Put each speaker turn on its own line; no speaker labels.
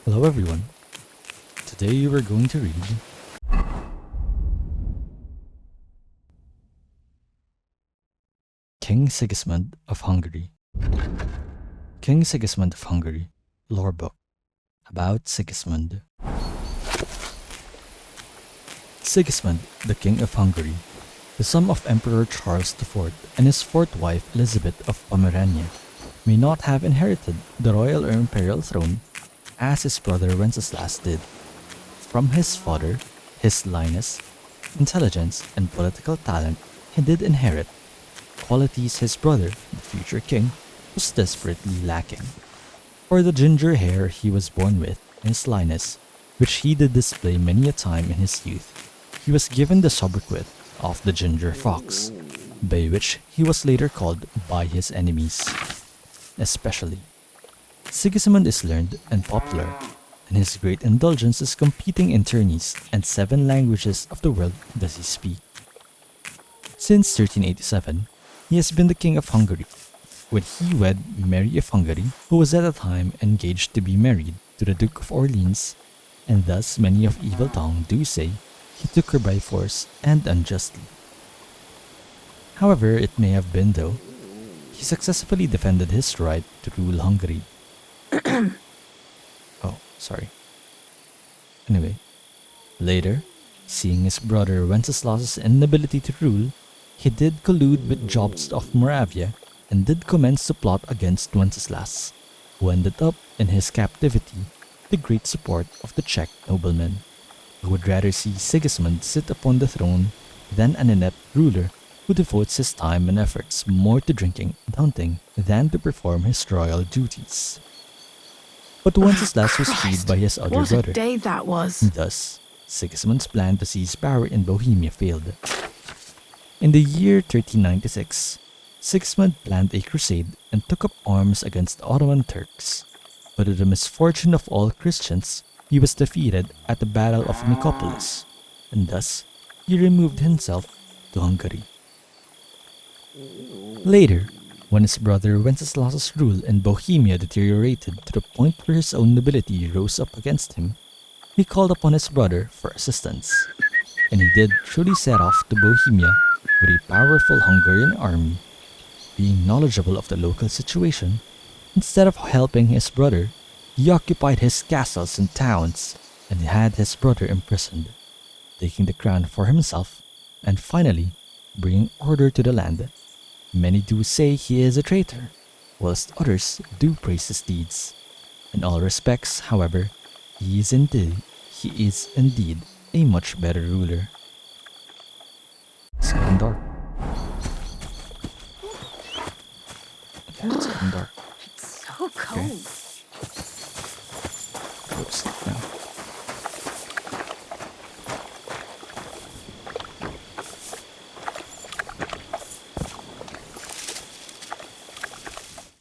Hello everyone. Today we're going to read King Sigismund of Hungary. King Sigismund of Hungary, Lore Book, about Sigismund. Sigismund, the King of Hungary, the son of Emperor Charles IV and his fourth wife Elizabeth of Pomerania, may not have inherited the royal or imperial throne as his brother Wenceslas did. From his father, his Linus, intelligence and political talent he did inherit, qualities his brother, the future king, was desperately lacking. For the ginger hair he was born with, his Linus, which he did display many a time in his youth, he was given the sobriquet of the ginger fox, by which he was later called by his enemies. Especially, Sigismund is learned and popular, and his great indulgence is competing in tourneys and 7 languages of the world does he speak. Since 1387, he has been the King of Hungary, when he wed Mary of Hungary, who was at the time engaged to be married to the Duke of Orleans, and thus many of evil tongue do say he took her by force and unjustly. However it may have been though, he successfully defended his right to rule Hungary. Oh, sorry. Anyway, later, seeing his brother Wenceslas's inability to rule, he did collude with Jobst of Moravia and did commence to plot against Wenceslas, who ended up in his captivity with the great support of the Czech noblemen, who would rather see Sigismund sit upon the throne than an inept ruler who devotes his time and efforts more to drinking and hunting than to perform his royal duties. But Wenceslas was freed by his other
what
brother.
a day that was.
Thus, Sigismund's plan to seize power in Bohemia failed. In the year 1396, Sigismund planned a crusade and took up arms against the Ottoman Turks, but to the misfortune of all Christians, he was defeated at the Battle of Nicopolis, and thus he removed himself to Hungary. Later, when his brother Wenceslas's rule in Bohemia deteriorated to the point where his own nobility rose up against him, he called upon his brother for assistance, and he did truly set off to Bohemia with a powerful Hungarian army. Being knowledgeable of the local situation, instead of helping his brother, he occupied his castles and towns and had his brother imprisoned, taking the crown for himself and finally bringing order to the land. Many do say he is a traitor, whilst others do praise his deeds. In all respects, however, he is indeed a much better ruler. It's getting dark. Yeah, it's getting dark.
It's so cold.